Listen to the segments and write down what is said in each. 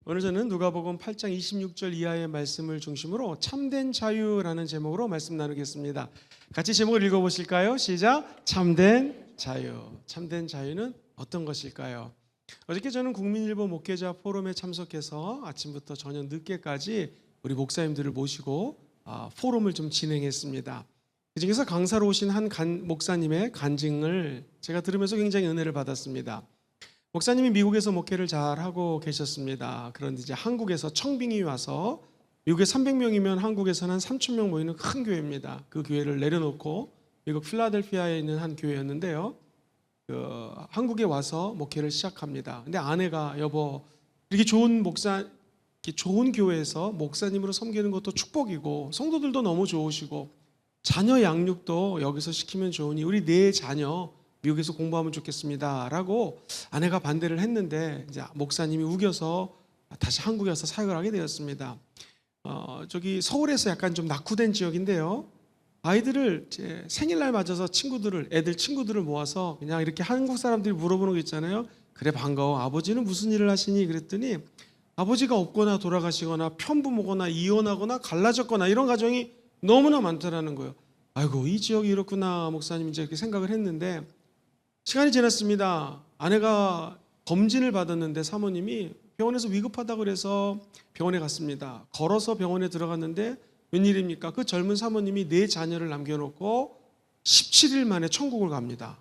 오늘 저는 누가복음 8장 26절 이하의 말씀을 중심으로 참된 자유라는 제목으로 말씀 나누겠습니다. 같이 제목을 읽어보실까요? 시작! 참된 자유. 참된 자유는 어떤 것일까요? 어저께 저는 국민일보 목회자 포럼에 참석해서 아침부터 저녁 늦게까지 우리 목사님들을 모시고 포럼을 좀 진행했습니다. 그중에서 강사로 오신 한 목사님의 간증을 제가 들으면서 굉장히 은혜를 받았습니다. 목사님이 미국에서 목회를 잘 하고 계셨습니다. 그런데 이제 한국에서 청빙이 와서 미국에 300명이면 한국에서는 한 3,000명 모이는 큰 교회입니다. 그 교회를 내려놓고 미국 필라델피아에 있는 한 교회였는데요. 한국에 와서 목회를 시작합니다. 근데 아내가 여보 이렇게 좋은 좋은 교회에서 목사님으로 섬기는 것도 축복이고 성도들도 너무 좋으시고 자녀 양육도 여기서 시키면 좋으니 우리 네 자녀 미국에서 공부하면 좋겠습니다 라고 아내가 반대를 했는데 이제 목사님이 우겨서 다시 한국에 와서 사역을 하게 되었습니다. 저기 서울에서 약간 좀 낙후된 지역인데요. 아이들을 제 생일날 맞아서 애들 친구들을 모아서 그냥 이렇게 한국 사람들이 물어보는 거 있잖아요. 그래 반가워. 아버지는 무슨 일을 하시니? 그랬더니 아버지가 없거나 돌아가시거나 편부모거나 이혼하거나 갈라졌거나 이런 가정이 너무나 많다라는 거예요. 아이고 이 지역이 이렇구나 목사님 이제 이렇게 생각을 했는데 시간이 지났습니다. 아내가 검진을 받았는데 사모님이 병원에서 위급하다고 그래서 병원에 갔습니다. 걸어서 병원에 들어갔는데 웬일입니까? 그 젊은 사모님이 네 자녀를 남겨놓고 17일 만에 천국을 갑니다.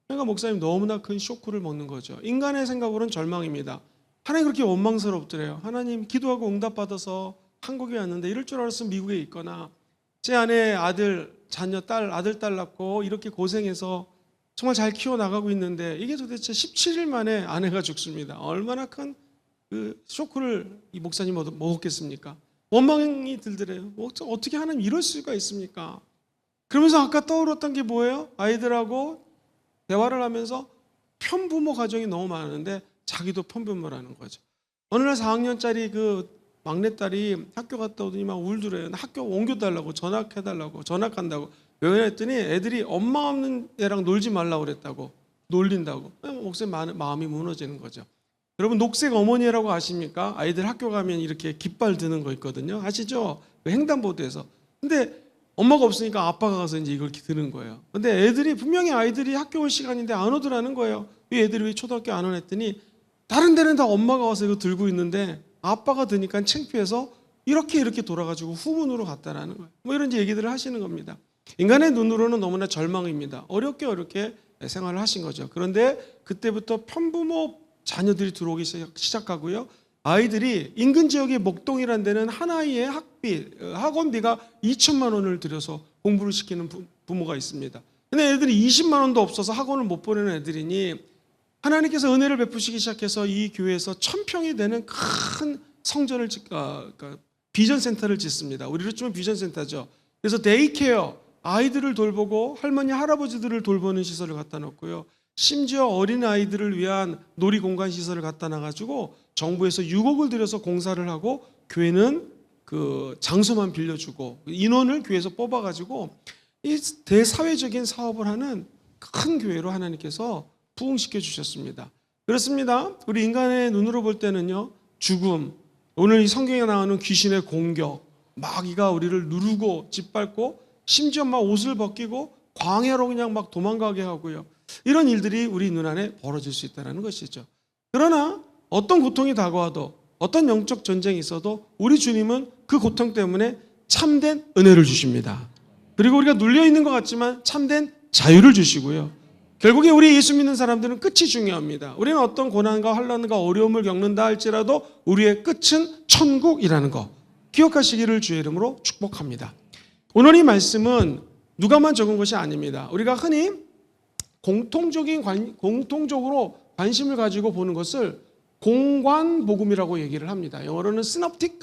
그러니까 목사님 너무나 큰 쇼크를 먹는 거죠. 인간의 생각으로는 절망입니다. 하나님 그렇게 원망스럽더래요. 하나님 기도하고 응답받아서 한국에 왔는데 이럴 줄 알았으면 미국에 있거나 제 아내 아들 딸 낳고 이렇게 고생해서 정말 잘 키워나가고 있는데 이게 도대체 17일 만에 아내가 죽습니다. 얼마나 큰 그 쇼크를 이 목사님 먹었겠습니까? 원망이 들더래요. 어떻게 하나님 이럴 수가 있습니까? 그러면서 아까 떠올랐던 게 뭐예요? 아이들하고 대화를 하면서 편부모 가정이 너무 많은데 자기도 편부모라는 거죠. 어느 날 4학년짜리 그 막내딸이 학교 갔다 오더니 막 울더래요. 학교 옮겨달라고 전학해달라고 전학한다고. 왜 그랬더니 애들이 엄마 없는 애랑 놀지 말라고 그랬다고. 놀린다고. 목사님 마음이 무너지는 거죠. 여러분 녹색 어머니라고 아십니까? 아이들 학교 가면 이렇게 깃발 드는 거 있거든요. 아시죠? 횡단보도에서. 근데 엄마가 없으니까 아빠가 가서 이제 이걸 드는 거예요. 근데 분명히 아이들이 학교 올 시간인데 안 오더라는 거예요. 이 애들이 왜 초등학교 안 오랬더니 다른 데는 다 엄마가 와서 이거 들고 있는데 아빠가 드니까 창피해서 이렇게 돌아가지고 후문으로 갔다라는 거예요. 뭐 이런 얘기들을 하시는 겁니다. 인간의 눈으로는 너무나 절망입니다. 어렵게 생활을 하신 거죠. 그런데 그때부터 편부모 자녀들이 들어오기 시작하고요. 아이들이 인근 지역의 목동이라는 데는 한 아이의 학원비가 2천만 원을 들여서 공부를 시키는 부모가 있습니다. 근데 애들이 20만 원도 없어서 학원을 못 보내는 애들이니 하나님께서 은혜를 베푸시기 시작해서 이 교회에서 1,000평이 되는 큰 성전을 비전 센터를 짓습니다. 우리로 치면 비전 센터죠. 그래서 데이케어 아이들을 돌보고 할머니 할아버지들을 돌보는 시설을 갖다 놓고요. 심지어 어린아이들을 위한 놀이공간 시설을 갖다 놔가지고 정부에서 6억을 들여서 공사를 하고 교회는 그 장소만 빌려주고 인원을 교회에서 뽑아가지고 이 대사회적인 사업을 하는 큰 교회로 하나님께서 부흥시켜 주셨습니다. 그렇습니다. 우리 인간의 눈으로 볼 때는요. 죽음, 오늘 이 성경에 나오는 귀신의 공격, 마귀가 우리를 누르고 짓밟고 심지어 막 옷을 벗기고 광야로 그냥 막 도망가게 하고요. 이런 일들이 우리 눈안에 벌어질 수 있다는 것이죠. 그러나 어떤 고통이 다가와도 어떤 영적 전쟁이 있어도 우리 주님은 그 고통 때문에 참된 은혜를 주십니다. 그리고 우리가 눌려있는 것 같지만 참된 자유를 주시고요. 결국에 우리 예수 믿는 사람들은 끝이 중요합니다. 우리는 어떤 고난과 환난과 어려움을 겪는다 할지라도 우리의 끝은 천국이라는 거 기억하시기를 주의 이름으로 축복합니다. 오늘 이 말씀은 누가만 적은 것이 아닙니다. 우리가 흔히 공통적으로 관심을 가지고 보는 것을 공관복음이라고 얘기를 합니다. 영어로는 시놉틱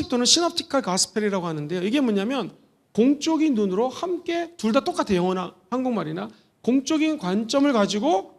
또는 시놉티컬 가스펠이라고 하는데요. 이게 뭐냐면 공적인 눈으로 함께 둘 다 똑같아요. 영어나 한국말이나 공적인 관점을 가지고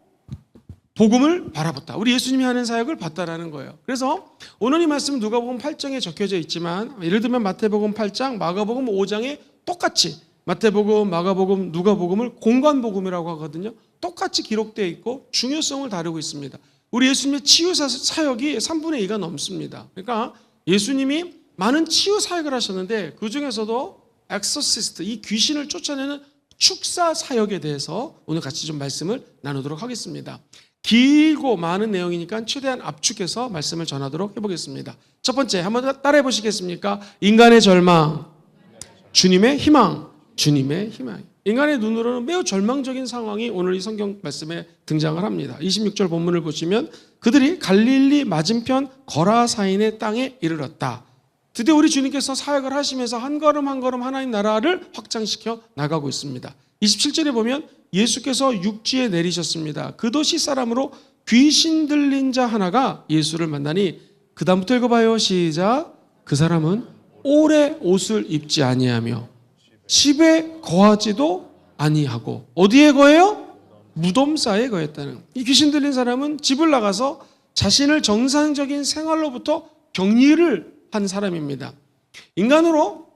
복음을 바라봤다. 우리 예수님이 하는 사역을 봤다라는 거예요. 그래서 오늘 이 말씀은 누가복음 8장에 적혀져 있지만 예를 들면 마태복음 8장, 마가복음 5장에 똑같이 마태복음, 마가복음, 누가복음을 공관복음이라고 하거든요. 똑같이 기록되어 있고 중요성을 다루고 있습니다. 우리 예수님의 치유 사역이 3분의 2가 넘습니다. 그러니까 예수님이 많은 치유 사역을 하셨는데 그 중에서도 엑소시스트, 이 귀신을 쫓아내는 축사 사역에 대해서 오늘 같이 좀 말씀을 나누도록 하겠습니다. 길고 많은 내용이니까 최대한 압축해서 말씀을 전하도록 해보겠습니다. 첫 번째, 한번 따라해 보시겠습니까? 인간의 절망, 주님의 희망, 주님의 희망. 인간의 눈으로는 매우 절망적인 상황이 오늘 이 성경 말씀에 등장을 합니다. 26절 본문을 보시면 그들이 갈릴리 맞은편 거라사인의 땅에 이르렀다. 드디어 우리 주님께서 사역을 하시면서 한 걸음 한 걸음 하나님 나라를 확장시켜 나가고 있습니다. 27절에 보면 예수께서 육지에 내리셨습니다. 그 도시 사람으로 귀신 들린 자 하나가 예수를 만나니, 그 다음부터 읽어봐요. 시작. 그 사람은 오래 옷을 입지 아니하며 집에 거하지도 아니하고, 어디에 거해요? 무덤사에 거했다는. 이 귀신 들린 사람은 집을 나가서 자신을 정상적인 생활로부터 격리를 한 사람입니다. 인간으로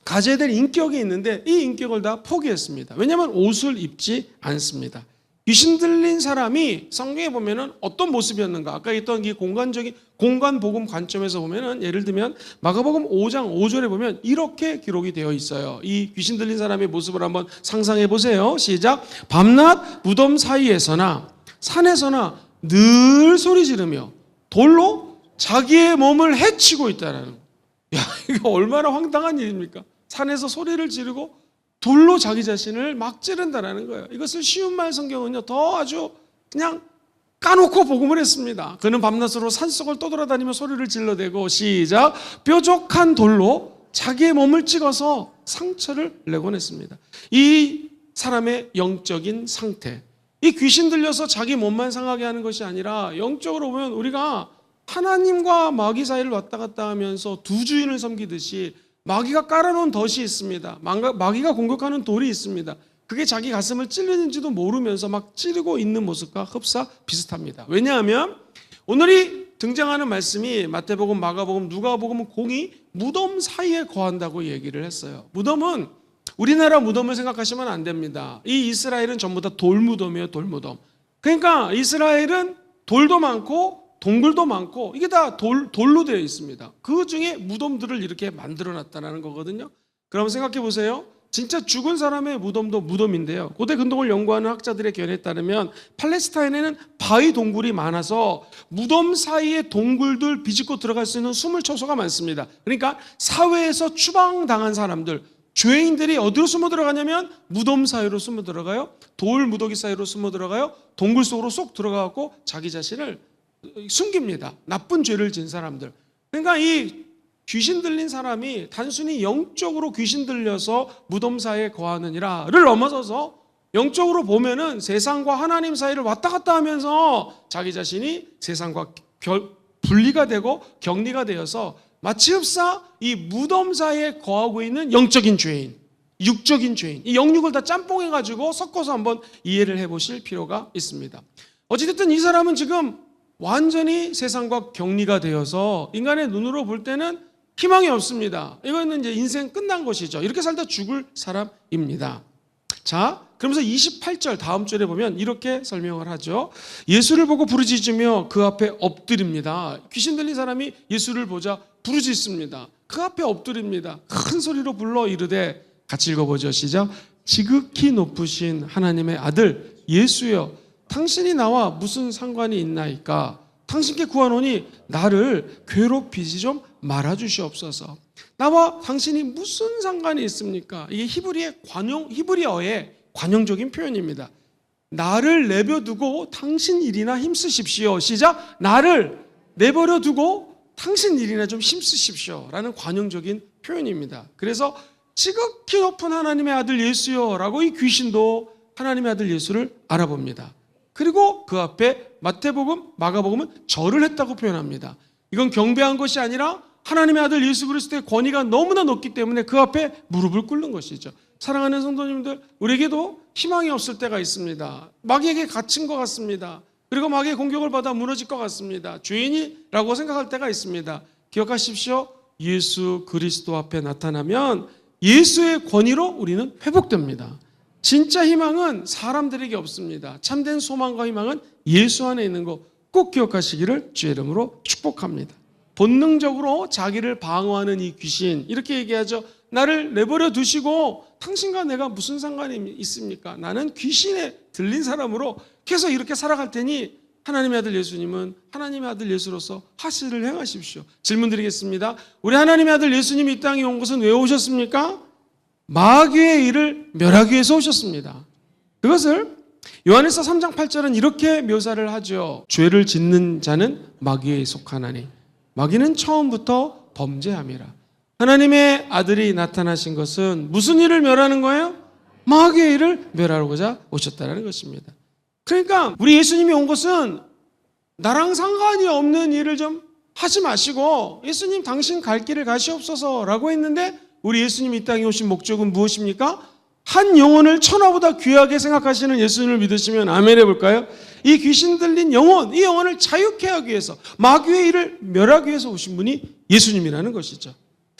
가져야 될 인격이 있는데 이 인격을 다 포기했습니다. 왜냐하면 옷을 입지 않습니다. 귀신 들린 사람이 성경에 보면은 어떤 모습이었는가? 아까 있던 이 공간적인 공간복음 관점에서 보면은, 예를 들면 마가복음 5장 5절에 보면 이렇게 기록이 되어 있어요. 이 귀신 들린 사람의 모습을 한번 상상해 보세요. 시작. 밤낮 무덤 사이에서나 산에서나 늘 소리 지르며 돌로 자기의 몸을 해치고 있다라는 거예요. 야, 이거 얼마나 황당한 일입니까? 산에서 소리를 지르고 돌로 자기 자신을 막 찌른다라는 거예요. 이것을 쉬운 말 성경은요, 더 아주 그냥 까놓고 복음을 했습니다. 그는 밤낮으로 산속을 떠돌아다니며 소리를 질러대고, 시작, 뾰족한 돌로 자기의 몸을 찍어서 상처를 내곤 했습니다. 이 사람의 영적인 상태, 이 귀신 들려서 자기 몸만 상하게 하는 것이 아니라 영적으로 보면 우리가 하나님과 마귀 사이를 왔다 갔다 하면서 두 주인을 섬기듯이 마귀가 깔아놓은 덫이 있습니다. 마귀가 공격하는 돌이 있습니다. 그게 자기 가슴을 찔리는지도 모르면서 막 찌르고 있는 모습과 흡사 비슷합니다. 왜냐하면 오늘이 등장하는 말씀이 마태복음, 마가복음, 누가복음은 공이 무덤 사이에 거한다고 얘기를 했어요. 무덤은 우리나라 무덤을 생각하시면 안 됩니다. 이 이스라엘은 전부 다 돌무덤이에요. 돌무덤. 그러니까 이스라엘은 돌도 많고 동굴도 많고 이게 다 돌로 되어 있습니다. 그 중에 무덤들을 이렇게 만들어 놨다는 거거든요. 그럼 생각해 보세요. 진짜 죽은 사람의 무덤도 무덤인데요. 고대 근동을 연구하는 학자들의 견해에 따르면 팔레스타인에는 바위 동굴이 많아서 무덤 사이에 동굴들 비집고 들어갈 수 있는 숨을 초소가 많습니다. 그러니까 사회에서 추방당한 사람들, 죄인들이 어디로 숨어 들어가냐면 무덤 사이로 숨어 들어가요. 돌 무더기 사이로 숨어 들어가요. 동굴 속으로 쏙 들어가고 자기 자신을 숨깁니다. 나쁜 죄를 진 사람들. 그러니까 이 귀신 들린 사람이 단순히 영적으로 귀신 들려서 무덤 사이에 거하느니라를 넘어서서 영적으로 보면은 세상과 하나님 사이를 왔다 갔다 하면서 자기 자신이 세상과 분리가 되고 격리가 되어서 마치 흡사 이 무덤 사이에 거하고 있는 영적인 죄인, 육적인 죄인, 이 영육을 다 짬뽕해가지고 섞어서 한번 이해를 해보실 필요가 있습니다. 어찌됐든 이 사람은 지금 완전히 세상과 격리가 되어서 인간의 눈으로 볼 때는 희망이 없습니다. 이거는 이제 인생 끝난 것이죠. 이렇게 살다 죽을 사람입니다. 자, 그러면서 28절 다음 절에 보면 이렇게 설명을 하죠. 예수를 보고 부르짖으며 그 앞에 엎드립니다. 귀신 들린 사람이 예수를 보자 부르짖습니다. 그 앞에 엎드립니다. 큰 소리로 불러 이르되, 같이 읽어보죠. 시작. 지극히 높으신 하나님의 아들 예수여, 당신이 나와 무슨 상관이 있나이까? 당신께 구하노니 나를 괴롭히지 좀 말아주시옵소서. 나와 당신이 무슨 상관이 있습니까? 이게 히브리어의 관용적인 표현입니다. 나를 내버려두고 당신 일이나 힘쓰십시오. 시작. 나를 내버려두고 당신 일이나 좀 힘쓰십시오 라는 관용적인 표현입니다. 그래서 지극히 높은 하나님의 아들 예수여 라고 이 귀신도 하나님의 아들 예수를 알아봅니다. 그리고 그 앞에 마태복음, 마가복음은 절을 했다고 표현합니다. 이건 경배한 것이 아니라 하나님의 아들 예수 그리스도의 권위가 너무나 높기 때문에 그 앞에 무릎을 꿇는 것이죠. 사랑하는 성도님들, 우리에게도 희망이 없을 때가 있습니다. 마귀에게 갇힌 것 같습니다. 그리고 마귀의 공격을 받아 무너질 것 같습니다. 죄인이라고 생각할 때가 있습니다. 기억하십시오. 예수 그리스도 앞에 나타나면 예수의 권위로 우리는 회복됩니다. 진짜 희망은 사람들에게 없습니다. 참된 소망과 희망은 예수 안에 있는 거. 꼭 기억하시기를 주의 이름으로 축복합니다. 본능적으로 자기를 방어하는 이 귀신, 이렇게 얘기하죠. 나를 내버려 두시고 당신과 내가 무슨 상관이 있습니까? 나는 귀신에 들린 사람으로 계속 이렇게 살아갈 테니 하나님의 아들 예수님은 하나님의 아들 예수로서 하시를 행하십시오. 질문 드리겠습니다. 우리 하나님의 아들 예수님이 이 땅에 온 것은 왜 오셨습니까? 마귀의 일을 멸하기 위해서 오셨습니다. 그것을 요한일서 3장 8절은 이렇게 묘사를 하죠. 죄를 짓는 자는 마귀에 속하나니 마귀는 처음부터 범죄함이라. 하나님의 아들이 나타나신 것은 무슨 일을 멸하는 거예요? 마귀의 일을 멸하고자 오셨다는 것입니다. 그러니까 우리 예수님이 온 것은 나랑 상관이 없는 일을 좀 하지 마시고 예수님 당신 갈 길을 가시옵소서라고 했는데 우리 예수님이 이 땅에 오신 목적은 무엇입니까? 한 영혼을 천하보다 귀하게 생각하시는 예수님을 믿으시면 아멘 해볼까요? 이 귀신 들린 영혼, 이 영혼을 자유케 하기 위해서 마귀의 일을 멸하기 위해서 오신 분이 예수님이라는 것이죠.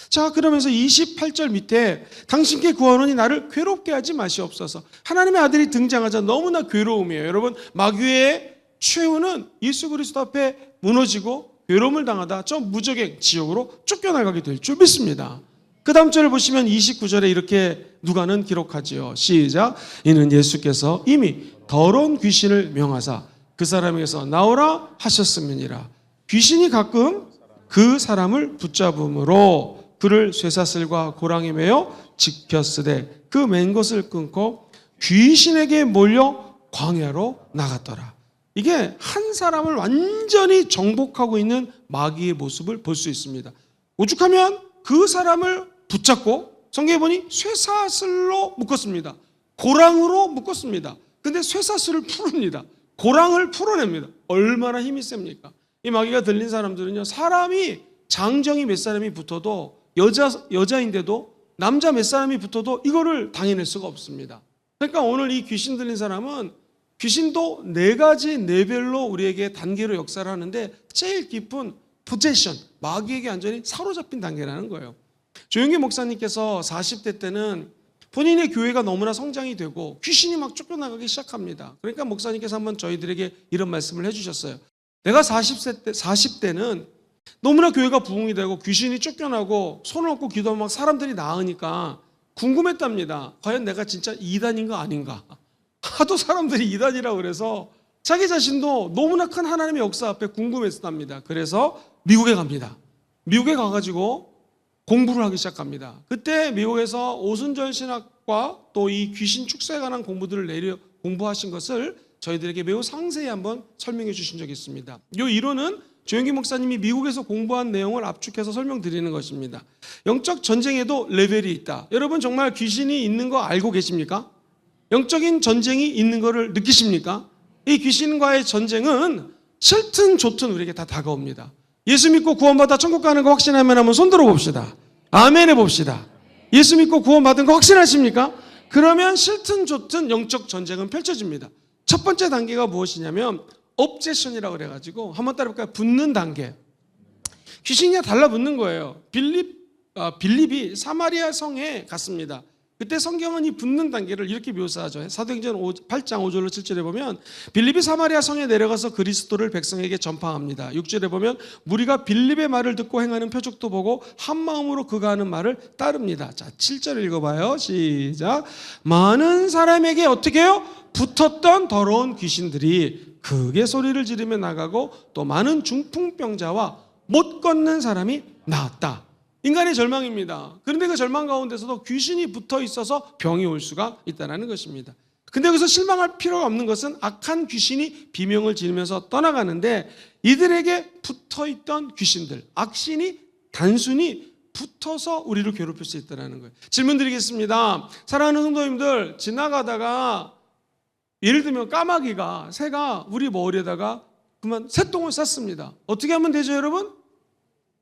자, 그러면서 28절 밑에 당신께 구하노니 나를 괴롭게 하지 마시옵소서. 하나님의 아들이 등장하자 너무나 괴로움이에요. 여러분, 마귀의 최후는 예수 그리스도 앞에 무너지고 괴로움을 당하다 저 무적의 지옥으로 쫓겨나가게 될 줄 믿습니다. 그 다음 절을 보시면 29절에 이렇게 누가는 기록하지요. 시작. 이는 예수께서 이미 더러운 귀신을 명하사 그 사람에게서 나오라 하셨음이니라. 귀신이 가끔 그 사람을 붙잡음으로 그를 쇠사슬과 고랑에 매어 지켰으되 그 맨 것을 끊고 귀신에게 몰려 광야로 나갔더라. 이게 한 사람을 완전히 정복하고 있는 마귀의 모습을 볼 수 있습니다. 오죽하면 그 사람을 붙잡고 성경에 보니 쇠사슬로 묶었습니다. 고랑으로 묶었습니다. 근데 쇠사슬을 풀습니다. 고랑을 풀어냅니다. 얼마나 힘이 셉니까? 이 마귀가 들린 사람들은요, 사람이 장정이 몇 사람이 붙어도 여자인데도 남자 몇 사람이 붙어도 이거를 당해낼 수가 없습니다. 그러니까 오늘 이 귀신 들린 사람은 귀신도 네 가지 레벨로 우리에게 단계로 역사를 하는데 제일 깊은 포제션, 마귀에게 완전히 사로잡힌 단계라는 거예요. 조영기 목사님께서 40대 때는 본인의 교회가 너무나 성장이 되고 귀신이 막 쫓겨나가기 시작합니다. 그러니까 목사님께서 한번 저희들에게 이런 말씀을 해주셨어요. 내가 40대는 너무나 교회가 부흥이 되고 귀신이 쫓겨나고 손을 얹고 기도하면 막 사람들이 나으니까 궁금했답니다. 과연 내가 진짜 이단인가 아닌가? 하도 사람들이 이단이라고 그래서 자기 자신도 너무나 큰 하나님의 역사 앞에 궁금했답니다. 그래서 미국에 갑니다. 미국에 가가지고 공부를 하기 시작합니다. 그때 미국에서 오순절 신학과 또 이 귀신 축소에 관한 공부들을 공부하신 것을 저희들에게 매우 상세히 한번 설명해 주신 적이 있습니다. 이 이론은 조영기 목사님이 미국에서 공부한 내용을 압축해서 설명드리는 것입니다. 영적 전쟁에도 레벨이 있다. 여러분 정말 귀신이 있는 거 알고 계십니까? 영적인 전쟁이 있는 것을 느끼십니까? 이 귀신과의 전쟁은 싫든 좋든 우리에게 다 다가옵니다. 예수 믿고 구원받아 천국 가는 거 확신하면 한번 손들어 봅시다. 아멘 해봅시다. 예수 믿고 구원받은 거 확신하십니까? 그러면 싫든 좋든 영적 전쟁은 펼쳐집니다. 첫 번째 단계가 무엇이냐면 obsession이라고 그래가지고 한번 따라볼까요? 붙는 단계. 귀신이 달라붙는 거예요. 빌립이 사마리아 성에 갔습니다. 그때 성경은 이 붙는 단계를 이렇게 묘사하죠. 사도행전 8장 5절로 7절에 보면 빌립이 사마리아 성에 내려가서 그리스도를 백성에게 전파합니다. 6절에 보면 무리가 빌립의 말을 듣고 행하는 표적도 보고 한 마음으로 그가 하는 말을 따릅니다. 자, 7절 읽어봐요. 시작. 많은 사람에게 어떻게 해요? 붙었던 더러운 귀신들이 크게 소리를 지르며 나가고 또 많은 중풍병자와 못 걷는 사람이 나았다. 인간의 절망입니다. 그런데 그 절망 가운데서도 귀신이 붙어 있어서 병이 올 수가 있다는 것입니다. 근데 여기서 실망할 필요가 없는 것은 악한 귀신이 비명을 지르면서 떠나가는데 이들에게 붙어 있던 귀신들, 악신이 단순히 붙어서 우리를 괴롭힐 수 있다는 거예요. 질문 드리겠습니다. 사랑하는 성도님들, 지나가다가 예를 들면 까마귀가, 새가 우리 머리에다가 그만 새똥을 쌌습니다. 어떻게 하면 되죠, 여러분?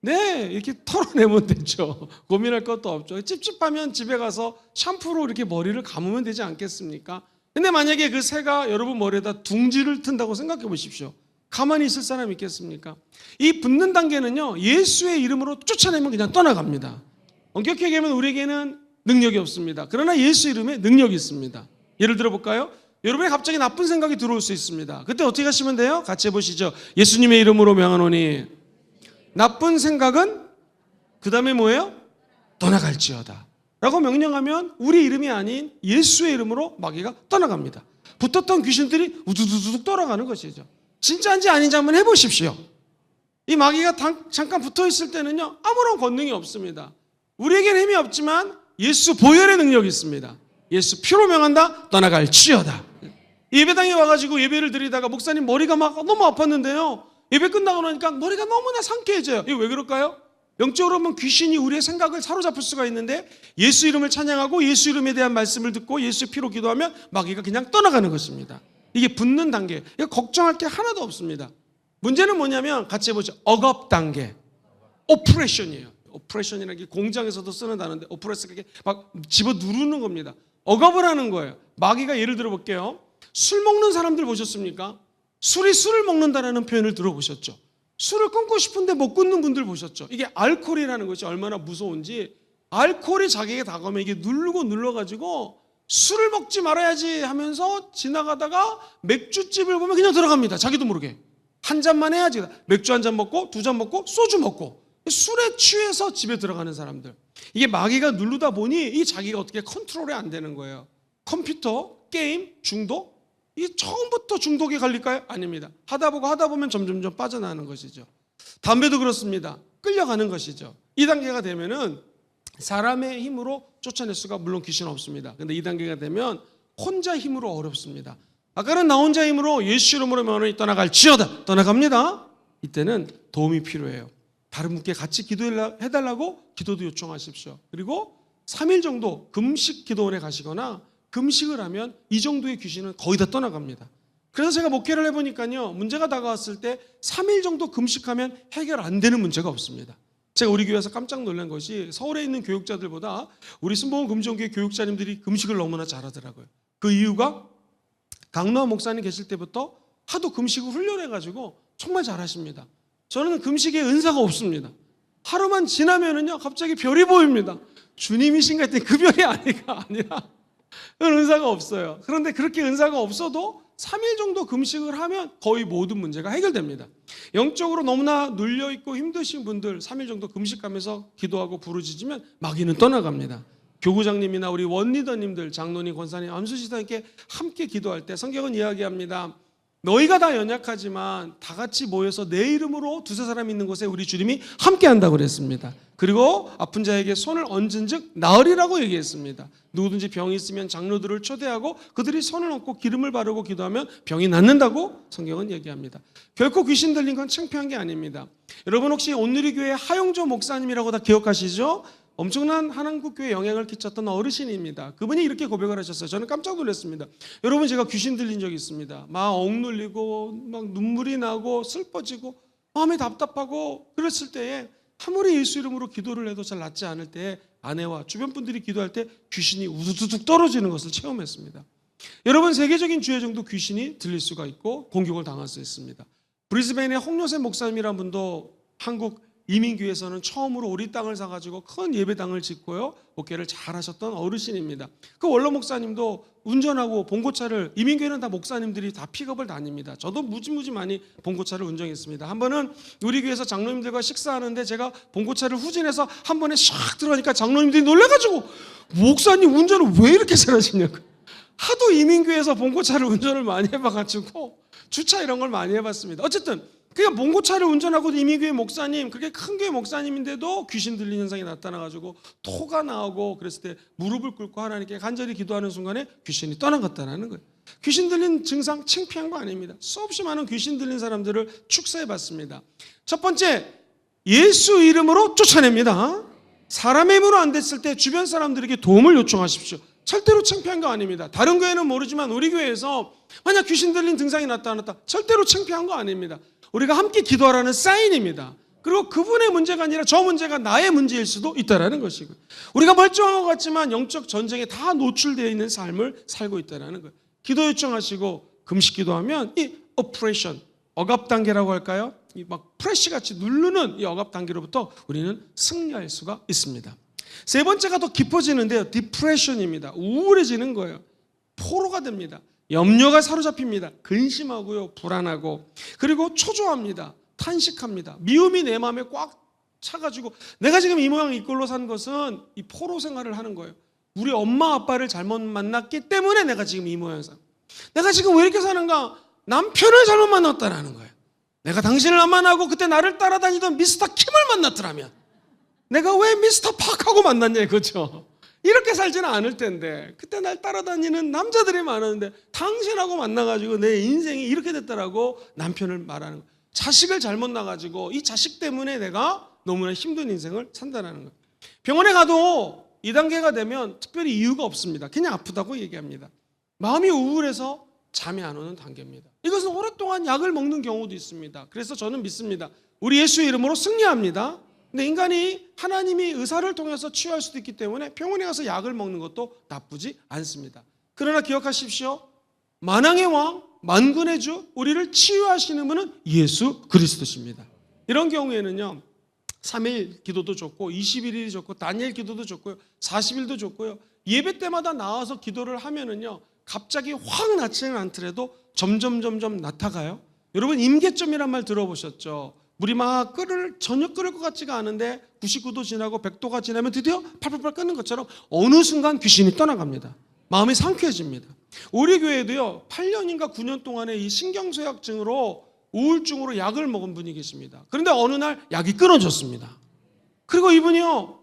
네, 이렇게 털어내면 되죠. 고민할 것도 없죠. 찝찝하면 집에 가서 샴푸로 이렇게 머리를 감으면 되지 않겠습니까? 근데 만약에 그 새가 여러분 머리에다 둥지를 튼다고 생각해 보십시오. 가만히 있을 사람 있겠습니까? 이 붙는 단계는요, 예수의 이름으로 쫓아내면 그냥 떠나갑니다. 엄격히 얘기하면 우리에게는 능력이 없습니다. 그러나 예수 이름에 능력이 있습니다. 예를 들어 볼까요? 여러분의 갑자기 나쁜 생각이 들어올 수 있습니다. 그때 어떻게 하시면 돼요? 같이 해보시죠. 예수님의 이름으로 명하노니 나쁜 생각은 그 다음에 뭐예요? 떠나갈지어다 라고 명령하면 우리 이름이 아닌 예수의 이름으로 마귀가 떠나갑니다. 붙었던 귀신들이 우두두둑 떠나가는 것이죠. 진짜인지 아닌지 한번 해보십시오. 이 마귀가 잠깐 붙어있을 때는요, 아무런 권능이 없습니다. 우리에게는 힘이 없지만 예수 보혈의 능력이 있습니다. 예수 피로 명한다, 떠나갈지어다. 예배당에 와가지고 예배를 드리다가 목사님 머리가 막 너무 아팠는데요, 예배 끝나고 나니까 머리가 너무나 상쾌해져요. 이게 왜 그럴까요? 영적으로 보면 귀신이 우리의 생각을 사로잡을 수가 있는데 예수 이름을 찬양하고 예수 이름에 대한 말씀을 듣고 예수 피로 기도하면 마귀가 그냥 떠나가는 것입니다. 이게 붙는 단계, 이거 걱정할 게 하나도 없습니다. 문제는 뭐냐면 같이 해보죠. 억압 단계, 오프레션이에요. 오프레션이라는 게 공장에서도 쓰는 단어인데 오프레스, 그게 막 집어 누르는 겁니다. 억압을 하는 거예요. 마귀가 예를 들어 볼게요. 술 먹는 사람들 보셨습니까? 술이 술을 먹는다라는 표현을 들어보셨죠? 술을 끊고 싶은데 못 끊는 분들 보셨죠? 이게 알코올이라는 것이 얼마나 무서운지, 알코올이 자기에게 다가오면 이게 눌러가지고 술을 먹지 말아야지 하면서 지나가다가 맥주집을 보면 그냥 들어갑니다. 자기도 모르게. 한 잔만 해야지. 맥주 한 잔 먹고, 두 잔 먹고, 소주 먹고. 술에 취해서 집에 들어가는 사람들. 이게 마귀가 누르다 보니 이 자기가 어떻게 컨트롤이 안 되는 거예요. 컴퓨터, 게임, 중독? 이게 처음부터 중독에 걸릴까요? 아닙니다. 하다 보면 점점점 빠져나가는 것이죠. 담배도 그렇습니다. 끌려가는 것이죠. 이 단계가 되면은 사람의 힘으로 쫓아낼 수가 물론 귀신은 없습니다. 근데 이 단계가 되면 혼자 힘으로 어렵습니다. 아까는 나 혼자 힘으로 예수 이름으로 명하노니 떠나갈지어다. 떠나갑니다. 이때는 도움이 필요해요. 다른 분께 같이 기도해달라고 기도도 요청하십시오. 그리고 3일 정도 금식 기도원에 가시거나 금식을 하면 이 정도의 귀신은 거의 다 떠나갑니다. 그래서 제가 목회를 해보니까요, 문제가 다가왔을 때 3일 정도 금식하면 해결 안 되는 문제가 없습니다. 제가 우리 교회에서 깜짝 놀란 것이 서울에 있는 교육자들보다 우리 순복음 금정교회 교육자님들이 금식을 너무나 잘하더라고요. 그 이유가 강노한 목사님 계실 때부터 하도 금식을 훈련해가지고 정말 잘하십니다. 저는 금식에 은사가 없습니다. 하루만 지나면은요, 갑자기 별이 보입니다. 주님이신가 했더니 그 별이 아니라 은사가 없어요. 그런데 그렇게 은사가 없어도 3일 정도 금식을 하면 거의 모든 문제가 해결됩니다. 영적으로 너무나 눌려있고 힘드신 분들 3일 정도 금식하면서 기도하고 부르짖으면 마귀는 떠나갑니다. 교구장님이나 우리 원리더님들, 장로님, 권사님, 암수지사님께 함께 기도할 때 성경은 이야기합니다. 너희가 다 연약하지만 다 같이 모여서 내 이름으로 두세 사람 있는 곳에 우리 주님이 함께 한다고 그랬습니다. 그리고 아픈 자에게 손을 얹은 즉 나으리라고 얘기했습니다. 누구든지 병이 있으면 장로들을 초대하고 그들이 손을 얹고 기름을 바르고 기도하면 병이 낫는다고 성경은 얘기합니다. 결코 귀신 들린 건 창피한 게 아닙니다. 여러분 혹시 온누리교회 하용조 목사님이라고 다 기억하시죠? 엄청난 한국교회에 영향을 끼쳤던 어르신입니다. 그분이 이렇게 고백을 하셨어요. 저는 깜짝 놀랐습니다. 여러분, 제가 귀신 들린 적이 있습니다. 막 억눌리고 막 눈물이 나고 슬퍼지고 마음이 답답하고 그랬을 때에 아무리 예수 이름으로 기도를 해도 잘 낫지 않을 때에 아내와 주변 분들이 기도할 때 귀신이 우두두둑 떨어지는 것을 체험했습니다. 여러분, 세계적인 주의정도 귀신이 들릴 수가 있고 공격을 당할 수 있습니다. 브리즈벤의 홍요셉 목사님이라는 분도 한국 이민교회에서는 처음으로 우리 땅을 사가지고 큰 예배당을 짓고요, 목회를 잘 하셨던 어르신입니다. 그 원로 목사님도 운전하고 봉고차를, 이민교회는 다 목사님들이 다 픽업을 다닙니다. 저도 무지무지 많이 봉고차를 운전했습니다. 한 번은 우리 교회에서 장로님들과 식사하는데 제가 봉고차를 후진해서 한 번에 샥 들어가니까 장로님들이 놀라가지고 목사님 운전을 왜 이렇게 잘하시냐고. 하도 이민교회에서 봉고차를 운전을 많이 해봐가지고 주차 이런 걸 많이 해봤습니다. 어쨌든 그러니까 봉고차를 운전하고 이민교회 목사님, 그렇게 큰 교회 목사님인데도 귀신 들리는 현상이 나타나가지고 토가 나오고 그랬을 때 무릎을 꿇고 하나님께 간절히 기도하는 순간에 귀신이 떠나갔다는 거예요. 귀신 들린 증상 창피한 거 아닙니다. 수없이 많은 귀신 들린 사람들을 축사해봤습니다. 첫 번째, 예수 이름으로 쫓아냅니다. 사람의 힘으로 안 됐을 때 주변 사람들에게 도움을 요청하십시오. 절대로 창피한 거 아닙니다. 다른 교회는 모르지만 우리 교회에서 만약 귀신 들린 증상이 나타났다, 절대로 창피한 거 아닙니다. 우리가 함께 기도하라는 사인입니다. 그리고 그분의 문제가 아니라 저 문제가 나의 문제일 수도 있다는 것이고요. 우리가 멀쩡한 것 같지만 영적 전쟁에 다 노출되어 있는 삶을 살고 있다는 거예요. 기도 요청하시고 금식 기도하면 이 오퍼레이션, 억압 단계라고 할까요? 이 막 프레시같이 누르는 이 억압 단계로부터 우리는 승리할 수가 있습니다. 세 번째가 더 깊어지는데요, 디프레션입니다. 우울해지는 거예요. 포로가 됩니다. 염려가 사로잡힙니다. 근심하고요, 불안하고, 그리고 초조합니다. 탄식합니다. 미움이 내 마음에 꽉 차가지고 내가 지금 이 모양 이 꼴로 산 것은 이 포로 생활을 하는 거예요. 우리 엄마 아빠를 잘못 만났기 때문에 내가 지금 이 모양 산. 내가 지금 왜 이렇게 사는가? 남편을 잘못 만났다라는 거예요. 내가 당신을 안 만나고 그때 나를 따라다니던 미스터 킴을 만났더라면 내가 왜 미스터 팍하고 만났냐 이거죠. 이렇게 살지는 않을 텐데 그때 날 따라다니는 남자들이 많았는데 당신하고 만나가지고 내 인생이 이렇게 됐다라고 남편을 말하는 거예요. 자식을 잘못 낳아가지고 이 자식 때문에 내가 너무나 힘든 인생을 산다는 거예요. 병원에 가도 2단계가 되면 특별히 이유가 없습니다. 그냥 아프다고 얘기합니다. 마음이 우울해서 잠이 안 오는 단계입니다. 이것은 오랫동안 약을 먹는 경우도 있습니다. 그래서 저는 믿습니다. 우리 예수의 이름으로 승리합니다. 근데 인간이 하나님이 의사를 통해서 치유할 수도 있기 때문에 병원에 가서 약을 먹는 것도 나쁘지 않습니다. 그러나 기억하십시오. 만왕의 왕, 만군의 주, 우리를 치유하시는 분은 예수 그리스도십니다. 이런 경우에는요, 3일 기도도 좋고 21일이 좋고 다니엘 기도도 좋고요, 40일도 좋고요, 예배 때마다 나와서 기도를 하면은요 갑자기 확 낫지는 않더라도 점점 나타가요. 여러분 임계점이란 말 들어보셨죠? 물이 막 전혀 끓을 것 같지가 않은데 99도 지나고 100도가 지나면 드디어 팔팔팔 끓는 것처럼 어느 순간 귀신이 떠나갑니다. 마음이 상쾌해집니다. 우리 교회도요 8년인가 9년 동안에 이 신경쇠약증으로 우울증으로 약을 먹은 분이 계십니다. 그런데 어느 날 약이 끊어졌습니다. 그리고 이분이요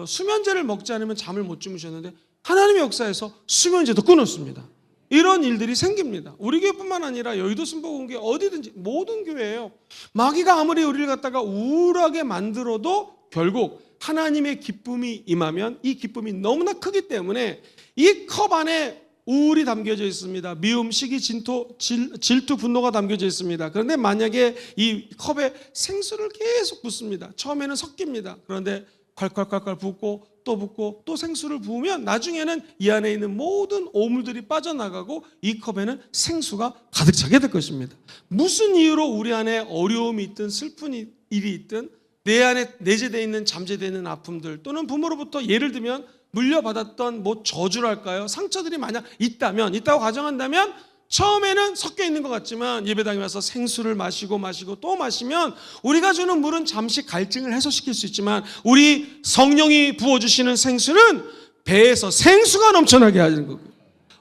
수면제를 먹지 않으면 잠을 못 주무셨는데 하나님의 역사에서 수면제도 끊었습니다. 이런 일들이 생깁니다. 우리 교회뿐만 아니라 여의도 순복음교회 어디든지 모든 교회예요. 마귀가 아무리 우리를 갖다가 우울하게 만들어도 결국 하나님의 기쁨이 임하면 이 기쁨이 너무나 크기 때문에 이 컵 안에 우울이 담겨져 있습니다. 미움, 시기, 질투, 분노가 담겨져 있습니다. 그런데 만약에 이 컵에 생수를 계속 붓습니다. 처음에는 섞입니다. 그런데 콸콸콸콸 붓고 또 붓고 또 생수를 부으면 나중에는 이 안에 있는 모든 오물들이 빠져나가고 이 컵에는 생수가 가득 차게 될 것입니다. 무슨 이유로 우리 안에 어려움이 있든 슬픈 일이 있든 내 안에 내재되어 있는 잠재되어 있는 아픔들 또는 부모로부터 예를 들면 물려받았던 뭐 저주랄까요? 상처들이 만약 있다고 가정한다면 처음에는 섞여 있는 것 같지만 예배당에 와서 생수를 마시고 또 마시면 우리가 주는 물은 잠시 갈증을 해소시킬 수 있지만 우리 성령이 부어주시는 생수는 배에서 생수가 넘쳐나게 하는 거고요.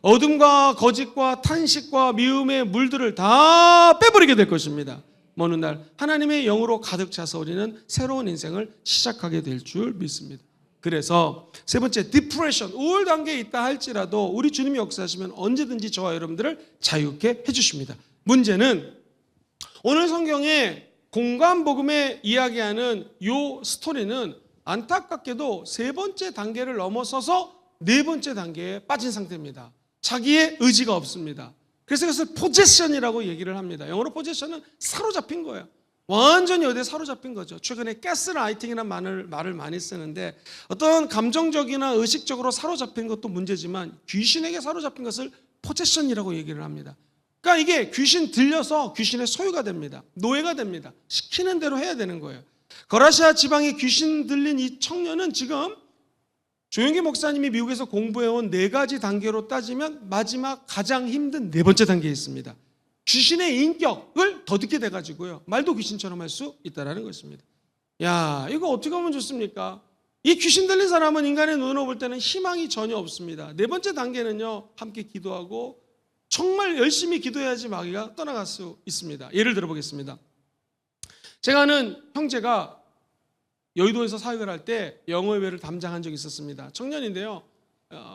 어둠과 거짓과 탄식과 미움의 물들을 다 빼버리게 될 것입니다. 어느 날 하나님의 영으로 가득 차서 우리는 새로운 인생을 시작하게 될 줄 믿습니다. 그래서 세 번째, 디프레션, 우울 단계에 있다 할지라도 우리 주님이 역사하시면 언제든지 저와 여러분들을 자유케 해주십니다. 문제는 오늘 성경에 공감복음에 이야기하는 이 스토리는 안타깝게도 세 번째 단계를 넘어서서 네 번째 단계에 빠진 상태입니다. 자기의 의지가 없습니다. 그래서 그것을 포제션이라고 얘기를 합니다. 영어로 포제션은 사로잡힌 거예요. 완전히 어디에 사로잡힌 거죠. 최근에 가스라이팅이라는 말을 많이 쓰는데 어떤 감정적이나 의식적으로 사로잡힌 것도 문제지만 귀신에게 사로잡힌 것을 포제션이라고 얘기를 합니다. 그러니까 이게 귀신 들려서 귀신의 소유가 됩니다. 노예가 됩니다. 시키는 대로 해야 되는 거예요. 거라시아 지방에 귀신 들린 이 청년은 지금 조영기 목사님이 미국에서 공부해온 4가지 단계로 따지면 마지막 가장 힘든 4번째 단계에 있습니다. 귀신의 인격을 더듬게 돼가지고요 말도 귀신처럼 할 수 있다는 것입니다. 야, 이거 어떻게 하면 좋습니까? 이 귀신 들린 사람은 인간의 눈으로 볼 때는 희망이 전혀 없습니다. 4번째 단계는요 함께 기도하고 정말 열심히 기도해야지 마귀가 떠나갈 수 있습니다. 예를 들어보겠습니다. 제가 아는 형제가 여의도에서 사역을 할 때 영어예배를 담당한 적이 있었습니다. 청년인데요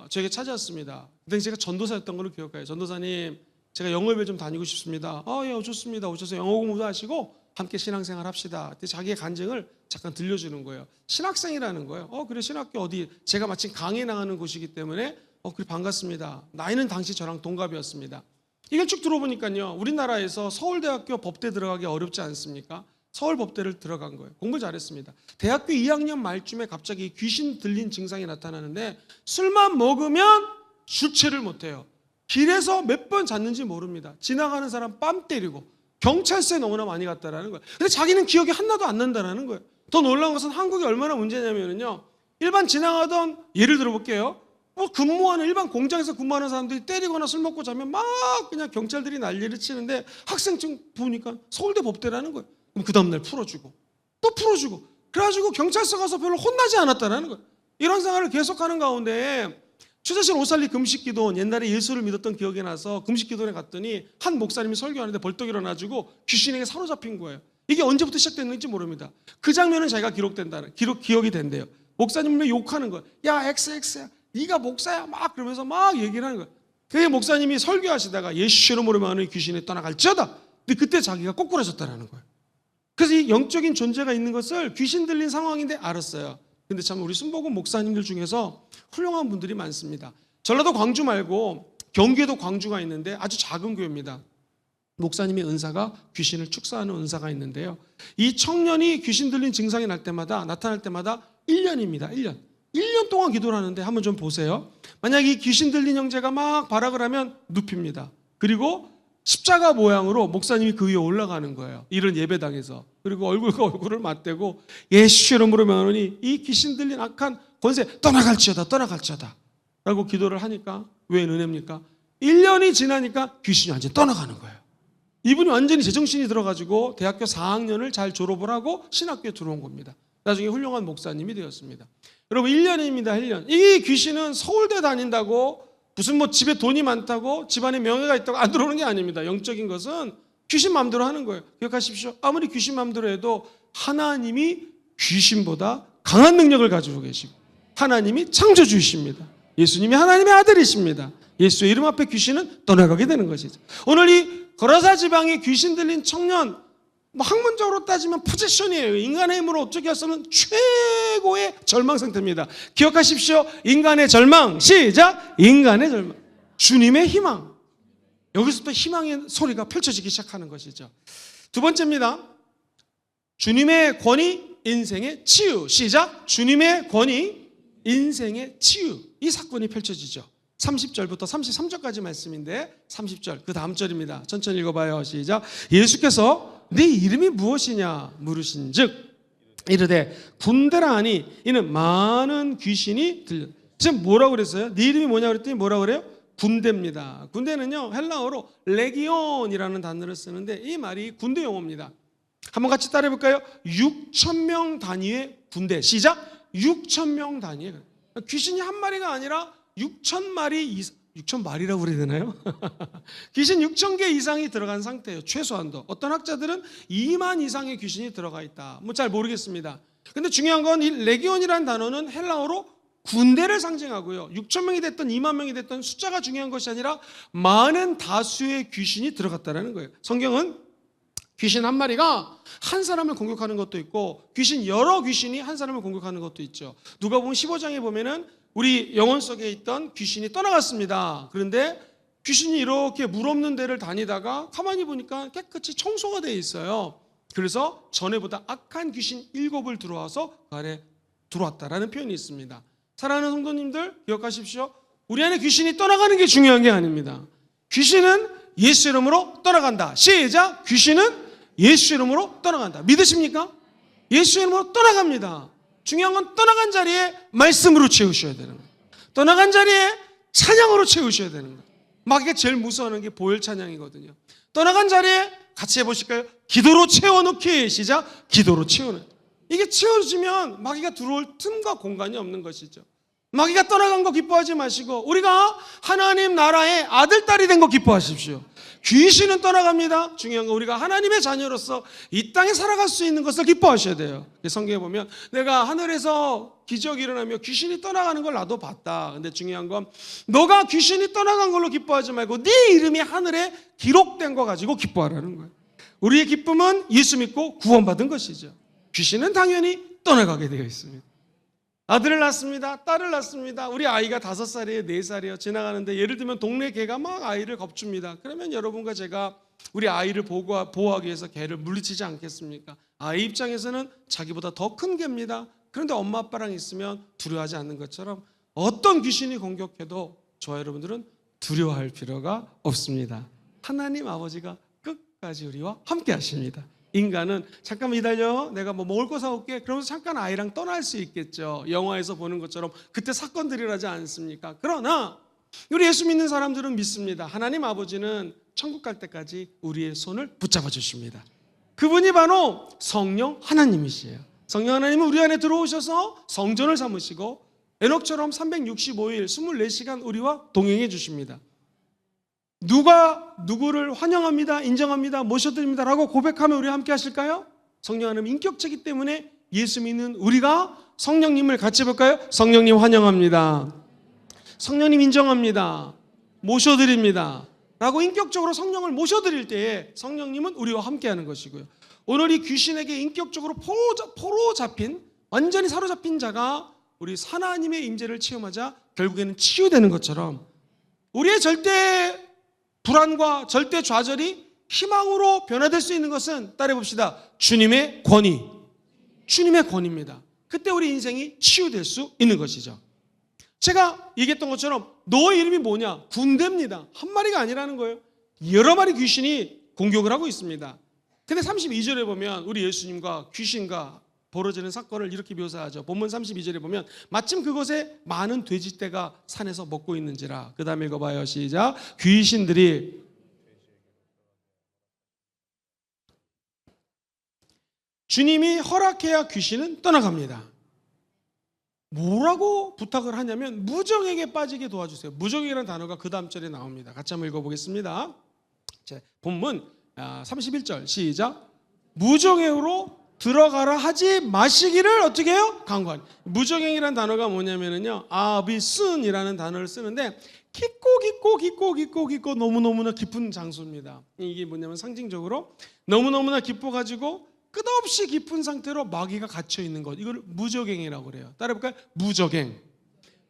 저에게 찾아왔습니다. 그때 제가 전도사였던 걸로 기억해요. 전도사님, 제가 영어예배 좀 다니고 싶습니다. 예, 좋습니다. 오셔서 영어 공부도 하시고 함께 신앙생활 합시다. 그때 자기의 간증을 잠깐 들려주는 거예요. 신학생이라는 거예요. 그래, 신학교 어디? 제가 마침 강의 나가는 곳이기 때문에 그래, 반갑습니다. 나이는 당시 저랑 동갑이었습니다. 이걸 쭉 들어보니까요 우리나라에서 서울대학교 법대 들어가기 어렵지 않습니까? 서울법대를 들어간 거예요. 공부 잘했습니다. 대학교 2학년 말쯤에 갑자기 귀신 들린 증상이 나타나는데 술만 먹으면 주체를 못해요. 길에서 몇 번 잤는지 모릅니다. 지나가는 사람 뺨 때리고 경찰서에 너무나 많이 갔다라는 거예요. 근데 자기는 기억이 하나도 안 난다는 거예요. 더 놀라운 것은 한국이 얼마나 문제냐면요 일반 지나가던 예를 들어볼게요. 뭐 근무하는 일반 공장에서 근무하는 사람들이 때리거나 술 먹고 자면 막 그냥 경찰들이 난리를 치는데 학생증 보니까 서울대 법대라는 거예요. 그럼 그 다음날 풀어주고 또 풀어주고 그래가지고 경찰서 가서 별로 혼나지 않았다는 거예요. 이런 생활을 계속하는 가운데 최자실 오살리 금식기도원, 옛날에 예수를 믿었던 기억이 나서 금식기도원에 갔더니 한 목사님이 설교하는데 벌떡 일어나지고 귀신에게 사로잡힌 거예요. 이게 언제부터 시작됐는지 모릅니다. 그 장면은 자기가 기억이 된대요. 목사님을 욕하는 거예요. 야 XX야, 네가 목사야, 막 그러면서 막 얘기를 하는 거예요. 그 목사님이 설교하시다가 예수 이름으로 말하는 귀신이 떠나갈지어다. 근데 그때 자기가 꼬꾸라졌다는 거예요. 그래서 이 영적인 존재가 있는 것을 귀신 들린 상황인데 알았어요. 근데 참 우리 순복음 목사님들 중에서 훌륭한 분들이 많습니다. 전라도 광주 말고 경기에도 광주가 있는데 아주 작은 교회입니다. 목사님의 은사가 귀신을 축사하는 은사가 있는데요. 이 청년이 귀신 들린 증상이 나타날 때마다 1년입니다. 1년 동안 기도를 하는데 한번 좀 보세요. 만약 이 귀신 들린 형제가 막 발악을 하면 눕힙니다. 그리고 십자가 모양으로 목사님이 그 위에 올라가는 거예요. 이런 예배당에서. 그리고 얼굴과 얼굴을 맞대고 예수 이름으로 명하노니 이 귀신 들린 악한 권세 떠나갈지어다 라고 기도를 하니까 왜 은혜입니까? 1년이 지나니까 귀신이 완전히 떠나가는 거예요. 이분이 완전히 제정신이 들어가지고 대학교 4학년을 잘 졸업을 하고 신학교에 들어온 겁니다. 나중에 훌륭한 목사님이 되었습니다. 여러분 1년입니다. 1년. 이 귀신은 서울대 다닌다고 무슨 뭐 집에 돈이 많다고 집안에 명예가 있다고 안 들어오는 게 아닙니다. 영적인 것은 귀신 마음대로 하는 거예요. 기억하십시오. 아무리 귀신 마음대로 해도 하나님이 귀신보다 강한 능력을 가지고 계시고 하나님이 창조주이십니다. 예수님이 하나님의 아들이십니다. 예수의 이름 앞에 귀신은 떠나가게 되는 것이죠. 오늘 이 거라사 지방의 귀신 들린 청년, 뭐 학문적으로 따지면 포지션이에요. 인간의 힘으로 어떻게 할 수 없는 최고의 절망 상태입니다. 기억하십시오. 인간의 절망. 시작. 인간의 절망. 주님의 희망. 여기서부터 희망의 소리가 펼쳐지기 시작하는 것이죠. 두 번째입니다. 주님의 권위, 인생의 치유. 시작. 주님의 권위, 인생의 치유. 이 사건이 펼쳐지죠. 30절부터 33절까지 말씀인데 30절 그 다음 절입니다. 천천히 읽어봐요. 시작. 예수께서 네 이름이 무엇이냐 물으신즉 이르되 군대라 하니 이는 많은 귀신이 들려. 지금 뭐라고 그랬어요? 네 이름이 뭐냐 그랬더니 뭐라고 그래요? 군대입니다. 군대는요 헬라어로 레기온이라는 단어를 쓰는데 이 말이 군대 용어입니다. 한번 같이 따라해 볼까요? 6,000명 단위의 군대. 시작. 6,000명 단위의 귀신이 한 마리가 아니라 6,000마리 6,000마리라고 그래야 되나요? 귀신 6,000개 이상이 들어간 상태예요. 최소한도. 어떤 학자들은 2만 이상의 귀신이 들어가 있다. 뭐 잘 모르겠습니다. 근데 중요한 건 이 레기온이라는 단어는 헬라어로 군대를 상징하고요. 6,000명이 됐던 2만 명이 됐던 숫자가 중요한 것이 아니라 많은 다수의 귀신이 들어갔다는 거예요. 성경은 귀신 한 마리가 한 사람을 공격하는 것도 있고 여러 귀신이 한 사람을 공격하는 것도 있죠. 누가복음 15장에 보면은 우리 영혼 속에 있던 귀신이 떠나갔습니다. 그런데 귀신이 이렇게 물 없는 데를 다니다가 가만히 보니까 깨끗이 청소가 되어 있어요. 그래서 전에보다 악한 귀신 7을 들어와서 그 안에 들어왔다라는 표현이 있습니다. 사랑하는 성도님들 기억하십시오. 우리 안에 귀신이 떠나가는 게 중요한 게 아닙니다. 귀신은 예수 이름으로 떠나간다. 시작. 귀신은 예수 이름으로 떠나간다. 믿으십니까? 예수 이름으로 떠나갑니다. 중요한 건 떠나간 자리에 말씀으로 채우셔야 되는 거예요. 떠나간 자리에 찬양으로 채우셔야 되는 거예요. 마귀가 제일 무서워하는 게 보혈 찬양이거든요. 떠나간 자리에 같이 해보실까요? 기도로 채워놓기. 시작. 기도로 채워놓기. 이게 채워지면 마귀가 들어올 틈과 공간이 없는 것이죠. 마귀가 떠나간 거 기뻐하지 마시고 우리가 하나님 나라의 아들, 딸이 된 거 기뻐하십시오. 귀신은 떠나갑니다. 중요한 건 우리가 하나님의 자녀로서 이 땅에 살아갈 수 있는 것을 기뻐하셔야 돼요. 성경에 보면 내가 하늘에서 기적이 일어나며 귀신이 떠나가는 걸 나도 봤다. 근데 중요한 건 너가 귀신이 떠나간 걸로 기뻐하지 말고 네 이름이 하늘에 기록된 거 가지고 기뻐하라는 거예요. 우리의 기쁨은 예수 믿고 구원받은 것이죠. 귀신은 당연히 떠나가게 되어 있습니다. 아들을 낳습니다. 딸을 낳습니다. 우리 아이가 5살이에요, 4살이에요. 지나가는데 예를 들면 동네 개가 막 아이를 겁줍니다. 그러면 여러분과 제가 우리 아이를 보호하기 위해서 개를 물리치지 않겠습니까? 아이 입장에서는 자기보다 더 큰 개입니다. 그런데 엄마 아빠랑 있으면 두려워하지 않는 것처럼 어떤 귀신이 공격해도 저와 여러분들은 두려워할 필요가 없습니다. 하나님 아버지가 끝까지 우리와 함께 하십니다. 인간은 잠깐만 기다려, 내가 뭐 먹을 거 사올게, 그러면서 잠깐 아이랑 떠날 수 있겠죠. 영화에서 보는 것처럼 그때 사건들이 일어나지 않습니까? 그러나 우리 예수 믿는 사람들은 믿습니다. 하나님 아버지는 천국 갈 때까지 우리의 손을 붙잡아 주십니다. 그분이 바로 성령 하나님이시에요. 성령 하나님은 우리 안에 들어오셔서 성전을 삼으시고 에녹처럼 365일 24시간 우리와 동행해 주십니다. 누가 누구를 환영합니다, 인정합니다, 모셔드립니다 라고 고백하면 우리와 함께 하실까요? 성령 하나님 인격체이기 때문에 예수 믿는 우리가 성령님을 같이 볼까요? 성령님 환영합니다, 성령님 인정합니다, 모셔드립니다 라고 인격적으로 성령을 모셔드릴 때에 성령님은 우리와 함께하는 것이고요. 오늘 이 귀신에게 인격적으로 포로 잡힌, 완전히 사로잡힌 자가 우리 하나님의 임재를 체험하자 결국에는 치유되는 것처럼 우리의 절대 불안과 절대 좌절이 희망으로 변화될 수 있는 것은 따라해봅시다. 주님의 권위, 주님의 권위입니다. 그때 우리 인생이 치유될 수 있는 것이죠. 제가 얘기했던 것처럼 너의 이름이 뭐냐? 군대입니다. 한 마리가 아니라는 거예요. 여러 마리 귀신이 공격을 하고 있습니다. 근데 32절에 보면 우리 예수님과 귀신과 벌어지는 사건을 이렇게 묘사하죠. 본문 32절에 보면 마침 그곳에 많은 돼지떼가 산에서 먹고 있는지라. 그 다음에 읽어봐요. 시작. 귀신들이 주님이 허락해야 귀신은 떠나갑니다. 뭐라고 부탁을 하냐면 무정에게 빠지게 도와주세요. 무정이라는 단어가 그 다음 절에 나옵니다. 같이 한번 읽어보겠습니다. 본문 31절 시작. 무정행으로 들어가라 하지 마시기를 어떻게 해요? 강구하니. 무정행이라는 단어가 뭐냐면요, 아비순이라는 단어를 쓰는데 깊고 너무너무나 깊은 장소입니다. 이게 뭐냐면 상징적으로 너무너무나 깊어가지고 끝없이 깊은 상태로 마귀가 갇혀 있는 것, 이걸 무적행이라고 그래요. 따라해볼까요? 무적행.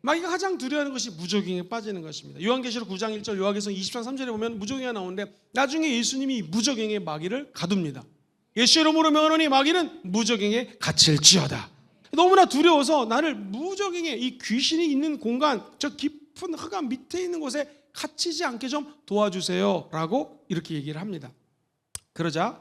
마귀가 가장 두려워하는 것이 무적행에 빠지는 것입니다. 요한계시록 9장 1절, 요한계시록 20장 3절에 보면 무적행이 나오는데 나중에 예수님이 무적행의 마귀를 가둡니다. 예수 이름으로 명하노니 마귀는 무적행에 갇힐지어다. 너무나 두려워서 나를 무적행에, 이 귀신이 있는 공간, 저 깊은 흑암 밑에 있는 곳에 갇히지 않게 좀 도와주세요 라고 이렇게 얘기를 합니다. 그러자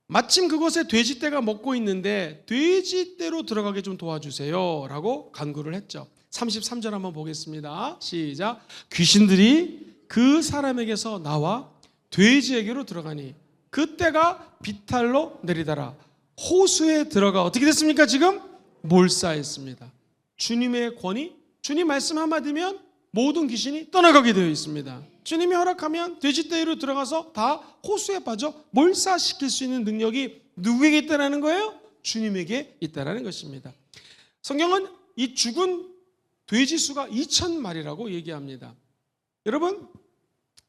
마침 그곳에 돼지떼가 먹고 있는데 돼지떼로 들어가게 좀 도와주세요 라고 간구를 했죠. 33절 한번 보겠습니다. 시작. 귀신들이 그 사람에게서 나와 돼지에게로 들어가니 그때가 비탈로 내리더라. 호수에 들어가 어떻게 됐습니까? 지금 몰사했습니다. 주님의 권위, 주님 말씀 한마디면 모든 귀신이 떠나가게 되어 있습니다. 주님이 허락하면 돼지떼로 들어가서 다 호수에 빠져 몰사시킬 수 있는 능력이 누구에게 있다는 거예요? 주님에게 있다는 것입니다. 성경은 이 죽은 돼지 수가 2,000마리라고 얘기합니다. 여러분,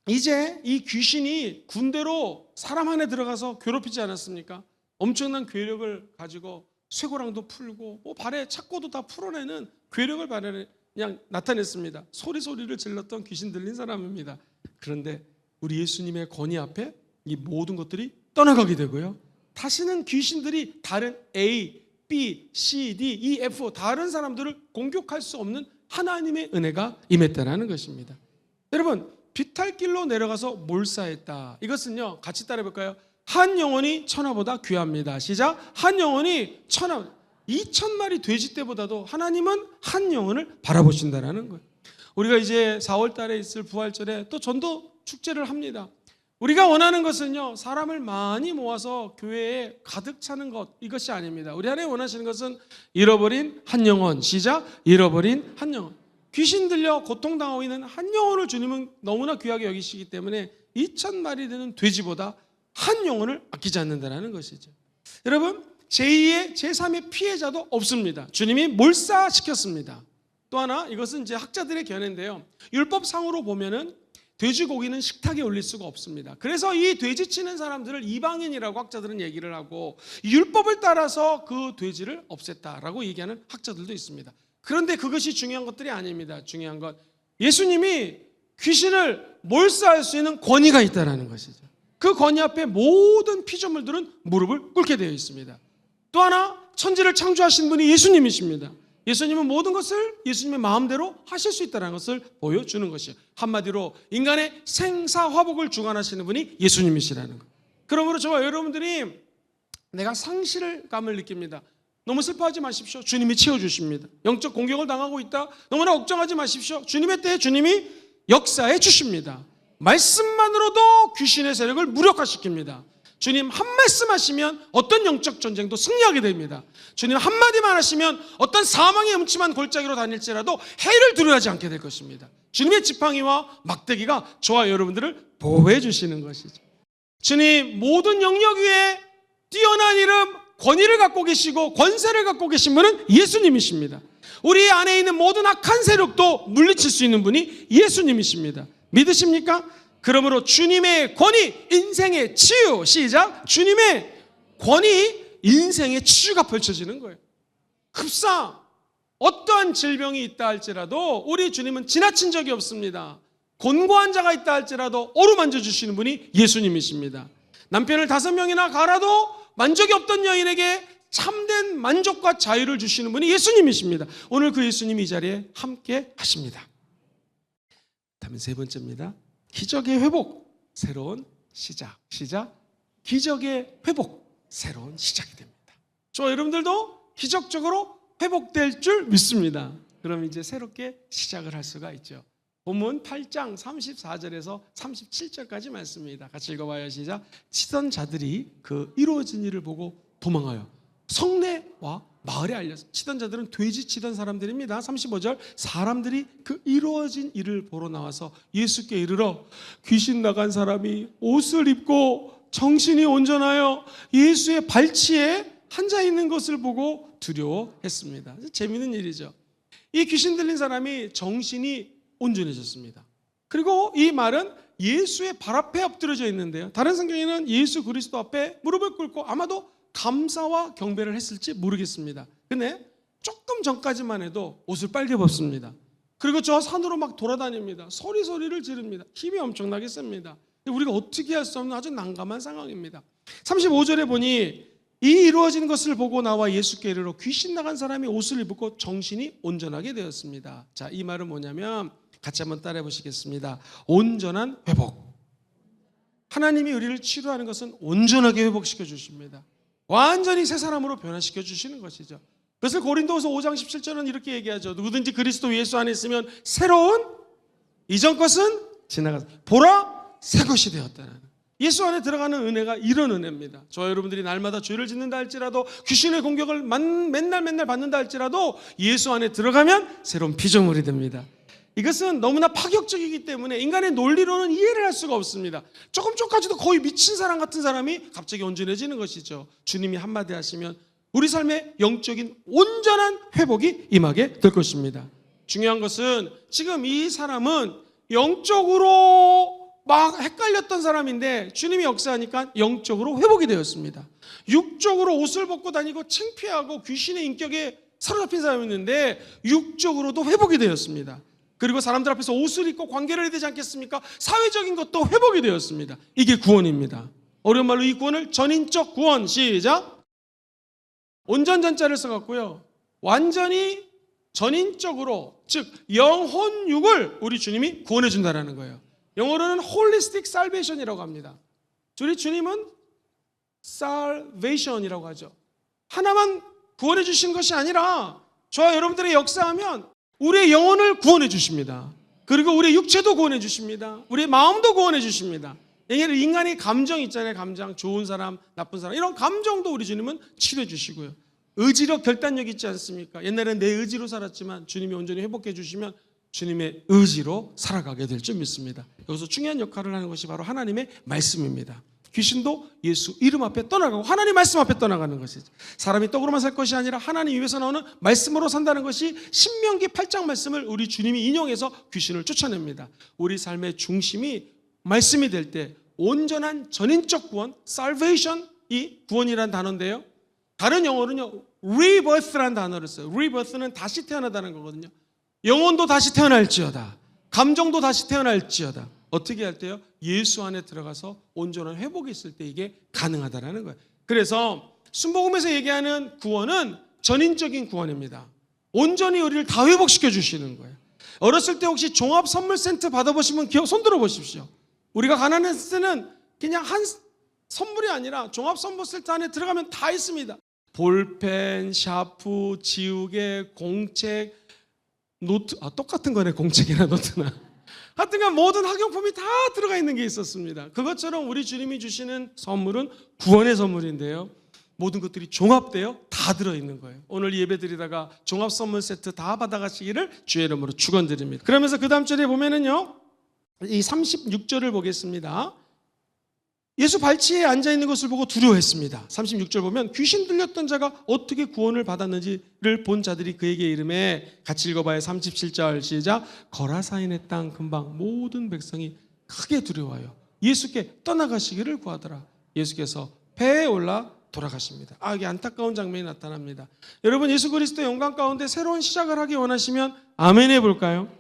이제 이 귀신이 군대로 사람 안에 들어가서 괴롭히지 않았습니까? 엄청난 괴력을 가지고 쇠고랑도 풀고 발에 착고도 다 풀어내는 괴력을 그냥 나타냈습니다. 소리를 질렀던 귀신 들린 사람입니다. 그런데 우리 예수님의 권위 앞에 이 모든 것들이 떠나가게 되고요, 다시는 귀신들이 다른 A, B, C, D, E, F 다른 사람들을 공격할 수 없는 하나님의 은혜가 임했다는 것입니다. 여러분, 비탈길로 내려가서 몰사했다. 이것은요, 같이 따라해볼까요? 한 영혼이 천하보다 귀합니다. 시작. 한 영혼이 천하, 2,000마리 돼지떼보다도 하나님은 한 영혼을 바라보신다는 거예요. 우리가 이제 4월 달에 있을 부활절에 또 전도 축제를 합니다. 우리가 원하는 것은요, 사람을 많이 모아서 교회에 가득 차는 것, 이것이 아닙니다. 우리 안에 원하시는 것은 잃어버린 한 영혼. 시작. 잃어버린 한 영혼. 귀신 들려 고통당하고 있는 한 영혼을 주님은 너무나 귀하게 여기시기 때문에 2,000마리 되는 돼지보다 한 영혼을 아끼지 않는다는 것이죠. 여러분, 제2의 제3의 피해자도 없습니다. 주님이 몰사시켰습니다. 또 하나, 이것은 이제 학자들의 견해인데요, 율법상으로 보면은 돼지고기는 식탁에 올릴 수가 없습니다. 그래서 이 돼지 치는 사람들을 이방인이라고 학자들은 얘기를 하고 율법을 따라서 그 돼지를 없앴다라고 얘기하는 학자들도 있습니다. 그런데 그것이 중요한 것들이 아닙니다. 중요한 건 예수님이 귀신을 몰사할 수 있는 권위가 있다는 것이죠. 그 권위 앞에 모든 피조물들은 무릎을 꿇게 되어 있습니다. 또 하나, 천지를 창조하신 분이 예수님이십니다. 예수님은 모든 것을 예수님의 마음대로 하실 수 있다는 것을 보여주는 것이에요. 한마디로 인간의 생사화복을 주관하시는 분이 예수님이시라는 것. 그러므로 저와 여러분들이 내가 상실감을 느낍니다. 너무 슬퍼하지 마십시오. 주님이 채워주십니다. 영적 공격을 당하고 있다. 너무나 걱정하지 마십시오. 주님의 때에 주님이 역사해 주십니다. 말씀만으로도 귀신의 세력을 무력화시킵니다. 주님 한 말씀 하시면 어떤 영적 전쟁도 승리하게 됩니다. 주님 한마디만 하시면 어떤 사망의 음침한 골짜기로 다닐지라도 해를 두려워하지 않게 될 것입니다. 주님의 지팡이와 막대기가 저와 여러분들을 보호해 주시는 것이죠. 주님 모든 영역 위에 뛰어난 이름, 권위를 갖고 계시고 권세를 갖고 계신 분은 예수님이십니다. 우리 안에 있는 모든 악한 세력도 물리칠 수 있는 분이 예수님이십니다. 믿으십니까? 그러므로 주님의 권위, 인생의 치유, 시작. 주님의 권위, 인생의 치유가 펼쳐지는 거예요. 흡사 어떠한 질병이 있다 할지라도 우리 주님은 지나친 적이 없습니다. 곤고한 자가 있다 할지라도 어루만져 주시는 분이 예수님이십니다. 남편을 5명이나 갈아도 만족이 없던 여인에게 참된 만족과 자유를 주시는 분이 예수님이십니다. 오늘 그 예수님이 이 자리에 함께 하십니다. 다음은 3번째입니다. 기적의 회복, 새로운 시작. 시작. 기적의 회복, 새로운 시작이 됩니다. 저와 여러분들도 기적적으로 회복될 줄 믿습니다. 그럼 이제 새롭게 시작을 할 수가 있죠. 본문 8장 34절에서 37절까지 말씀입니다. 같이 읽어봐요. 시작. 치던 자들이 그 이루어진 일을 보고 도망하여 성내와 마을에 알려서, 치던 자들은 돼지 치던 사람들입니다. 35절, 사람들이 그 이루어진 일을 보러 나와서 예수께 이르러 귀신 나간 사람이 옷을 입고 정신이 온전하여 예수의 발치에 앉아 있는 것을 보고 두려워했습니다. 재미있는 일이죠. 이 귀신 들린 사람이 정신이 온전해졌습니다. 그리고 이 말은 예수의 발 앞에 엎드려져 있는데요. 다른 성경에는 예수 그리스도 앞에 무릎을 꿇고 아마도 감사와 경배를 했을지 모르겠습니다. 근데 조금 전까지만 해도 옷을 빨개 벗습니다. 그리고 저 산으로 막 돌아다닙니다. 소리를 지릅니다. 힘이 엄청나게 셉니다. 우리가 어떻게 할 수 없는 아주 난감한 상황입니다. 35절에 보니 이 이루어진 것을 보고 나와 예수께 이르러 귀신 나간 사람이 옷을 입고 정신이 온전하게 되었습니다. 자, 이 말은 뭐냐면 같이 한번 따라해 보시겠습니다. 온전한 회복. 하나님이 우리를 치료하는 것은 온전하게 회복시켜 주십니다. 완전히 새 사람으로 변화시켜 주시는 것이죠. 그것을 고린도후서 5장 17절은 이렇게 얘기하죠. 누구든지 그리스도 예수 안에 있으면 새로운 이전 것은 지나가서 보라 새 것이 되었다는, 예수 안에 들어가는 은혜가 이런 은혜입니다. 저와 여러분들이 날마다 죄를 짓는다 할지라도, 귀신의 공격을 맨날 받는다 할지라도 예수 안에 들어가면 새로운 피조물이 됩니다. 이것은 너무나 파격적이기 때문에 인간의 논리로는 이해를 할 수가 없습니다. 조금 전까지도 거의 미친 사람 같은 사람이 갑자기 온전해지는 것이죠. 주님이 한마디 하시면 우리 삶의 영적인 온전한 회복이 임하게 될 것입니다. 중요한 것은 지금 이 사람은 영적으로 막 헷갈렸던 사람인데 주님이 역사하니까 영적으로 회복이 되었습니다. 육적으로 옷을 벗고 다니고 창피하고 귀신의 인격에 사로잡힌 사람이었는데 육적으로도 회복이 되었습니다. 그리고 사람들 앞에서 옷을 입고 관계를 해야 되지 않겠습니까? 사회적인 것도 회복이 되었습니다. 이게 구원입니다. 어려운 말로 이 구원을 전인적 구원, 시작. 온전전자를 써갖고요, 완전히 전인적으로, 즉 영혼육을 우리 주님이 구원해 준다는 거예요. 영어로는 holistic salvation이라고 합니다. 우리 주님은 salvation이라고 하죠. 하나만 구원해 주신 것이 아니라 저와 여러분들의 역사하면 우리의 영혼을 구원해 주십니다. 그리고 우리의 육체도 구원해 주십니다. 우리의 마음도 구원해 주십니다. 인간의 감정 있잖아요. 감정, 좋은 사람, 나쁜 사람, 이런 감정도 우리 주님은 치료해 주시고요. 의지력, 결단력 있지 않습니까? 옛날에는 내 의지로 살았지만 주님이 온전히 회복해 주시면 주님의 의지로 살아가게 될 줄 믿습니다. 여기서 중요한 역할을 하는 것이 바로 하나님의 말씀입니다. 귀신도 예수 이름 앞에 떠나가고 하나님 말씀 앞에 떠나가는 것이죠. 사람이 떡으로만 살 것이 아니라 하나님 입에서 나오는 말씀으로 산다는 것이 신명기 8장 말씀을 우리 주님이 인용해서 귀신을 쫓아냅니다. 우리 삶의 중심이 말씀이 될 때 온전한 전인적 구원, salvation이 구원이라는 단어인데요, 다른 영어로는요 rebirth라는 단어를 써요. rebirth는 다시 태어나다는 거거든요. 영혼도 다시 태어날지어다, 감정도 다시 태어날지어다. 어떻게 할 때요? 예수 안에 들어가서 온전한 회복이 있을 때 이게 가능하다는 거예요. 그래서 순복음에서 얘기하는 구원은 전인적인 구원입니다. 온전히 우리를 다 회복시켜 주시는 거예요. 어렸을 때 혹시 종합 선물 세트 받아보시면 손 들어 보십시오. 우리가 가난했을 때는 그냥 선물이 아니라 종합선물 세트 안에 들어가면 다 있습니다. 볼펜, 샤프, 지우개, 공책, 노트, 똑같은 거네. 공책이나 노트나. 하여튼간 모든 학용품이 다 들어가 있는 게 있었습니다. 그것처럼 우리 주님이 주시는 선물은 구원의 선물인데요, 모든 것들이 종합되어 다 들어있는 거예요. 오늘 예배드리다가 종합선물 세트 다 받아가시기를 주의 이름으로 축원드립니다. 그러면서 그 다음 절에 보면은요, 이 36절을 보겠습니다. 예수 발치에 앉아있는 것을 보고 두려워했습니다. 36절 보면 귀신 들렸던 자가 어떻게 구원을 받았는지를 본 자들이 그에게 이르매, 같이 읽어봐요. 37절 시작. 거라사인의 땅 근방 모든 백성이 크게 두려워하여 예수께 떠나가시기를 구하더라. 예수께서 배에 올라 돌아가십니다. 이게 안타까운 장면이 나타납니다. 여러분, 예수 그리스도의 영광 가운데 새로운 시작을 하기 원하시면 아멘 해볼까요?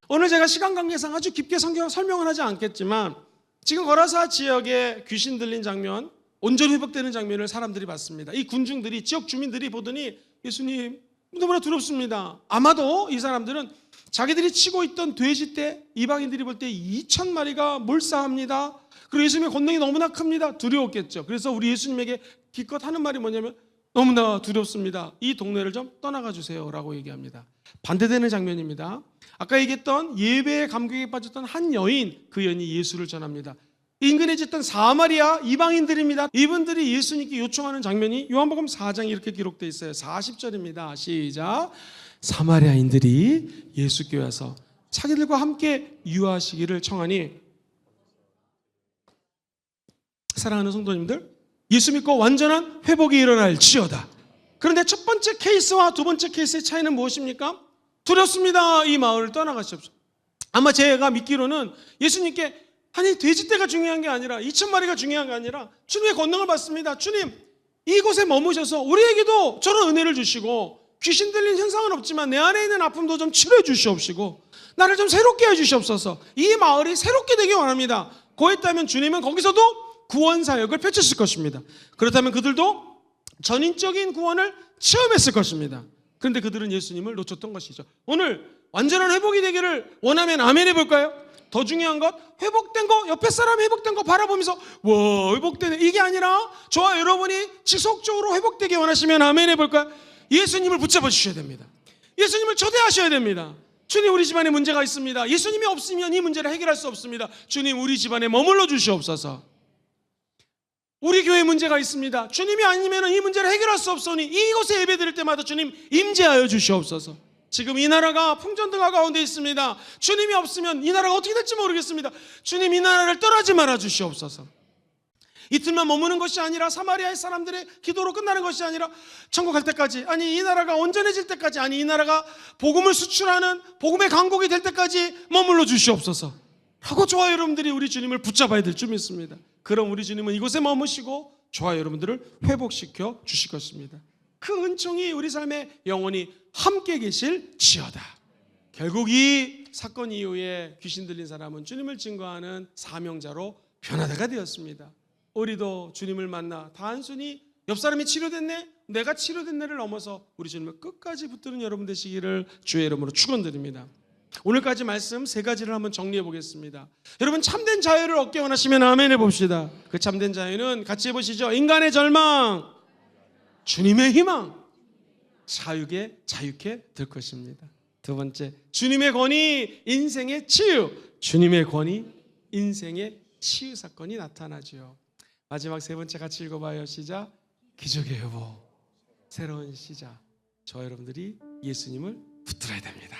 오늘 제가 시간 관계상 아주 깊게 성경 설명을 하지 않겠지만, 지금 거라사 지역에 귀신 들린 장면, 온전히 회복되는 장면을 사람들이 봤습니다. 이 군중들이, 지역 주민들이 보더니 예수님 너무나 두렵습니다. 아마도 이 사람들은 자기들이 치고 있던 돼지떼, 이방인들이 볼 때 2,000마리가 몰사합니다. 그리고 예수님의 권능이 너무나 큽니다. 두려웠겠죠. 그래서 우리 예수님에게 기껏 하는 말이 뭐냐면 너무나 두렵습니다. 이 동네를 좀 떠나가 주세요 라고 얘기합니다. 반대되는 장면입니다. 아까 얘기했던 예배의 감격에 빠졌던 한 여인, 그 여인이 예수를 전합니다. 인근에 있던 사마리아 이방인들입니다. 이분들이 예수님께 요청하는 장면이 요한복음 4장에 이렇게 기록되어 있어요. 40절입니다. 시작. 사마리아인들이 예수께 와서 자기들과 함께 유하시기를 청하니, 사랑하는 성도님들, 예수 믿고 완전한 회복이 일어날지어다. 그런데 첫 번째 케이스와 두 번째 케이스의 차이는 무엇입니까? 두렵습니다. 이 마을을 떠나가시옵소서. 아마 제가 믿기로는 예수님께 돼지떼가 중요한 게 아니라 2,000마리가 중요한 게 아니라 주님의 권능을 받습니다. 주님, 이곳에 머무셔서 우리에게도 저런 은혜를 주시고 귀신 들린 현상은 없지만 내 안에 있는 아픔도 좀 치료해 주시옵시고 나를 좀 새롭게 해주시옵소서. 이 마을이 새롭게 되기 원합니다. 고했다면 주님은 거기서도 구원 사역을 펼쳤을 것입니다. 그렇다면 그들도 전인적인 구원을 체험했을 것입니다. 그런데 그들은 예수님을 놓쳤던 것이죠. 오늘 완전한 회복이 되기를 원하면 아멘 해볼까요? 더 중요한 것, 회복된 거, 옆에 사람 회복된 거 바라보면서 와, 회복되네, 이게 아니라 저와 여러분이 지속적으로 회복되기 원하시면 아멘 해볼까요? 예수님을 붙잡아 주셔야 됩니다. 예수님을 초대하셔야 됩니다. 주님, 우리 집안에 문제가 있습니다. 예수님이 없으면 이 문제를 해결할 수 없습니다. 주님, 우리 집안에 머물러 주시옵소서. 우리 교회에 문제가 있습니다. 주님이 아니면 이 문제를 해결할 수 없으니 이곳에 예배드릴 때마다 주님 임재하여 주시옵소서. 지금 이 나라가 풍전등화 가운데 있습니다. 주님이 없으면 이 나라가 어떻게 될지 모르겠습니다. 주님, 이 나라를 떠나지 말아 주시옵소서. 이틀만 머무는 것이 아니라, 사마리아의 사람들의 기도로 끝나는 것이 아니라 천국 갈 때까지, 이 나라가 온전해질 때까지, 이 나라가 복음을 수출하는 복음의 강국이 될 때까지 머물러 주시옵소서 하고 저와 여러분들이 우리 주님을 붙잡아야 될 줄 믿습니다. 그럼 우리 주님은 이곳에 머무시고 저와 여러분들을 회복시켜 주실 것입니다. 그 은총이 우리 삶에 영원히 함께 계실지어다. 결국 이 사건 이후에 귀신 들린 사람은 주님을 증거하는 사명자로 변화되가 되었습니다. 우리도 주님을 만나 단순히 옆 사람이 치료됐네, 내가 치료됐네를 넘어서 우리 주님을 끝까지 붙드는 여러분 되시기를 주의 이름으로 축원드립니다. 오늘까지 말씀 세 가지를 한번 정리해 보겠습니다. 여러분, 참된 자유를 얻기 원하시면 아멘 해봅시다. 그 참된 자유는 같이 해보시죠. 인간의 절망, 주님의 희망, 자유게 될 것입니다. 두 번째, 주님의 권위, 인생의 치유. 주님의 권위, 인생의 치유 사건이 나타나죠. 마지막 세 번째 같이 읽어봐요. 시작. 기적의 여보, 새로운 시작. 저와 여러분들이 예수님을 붙들어야 됩니다.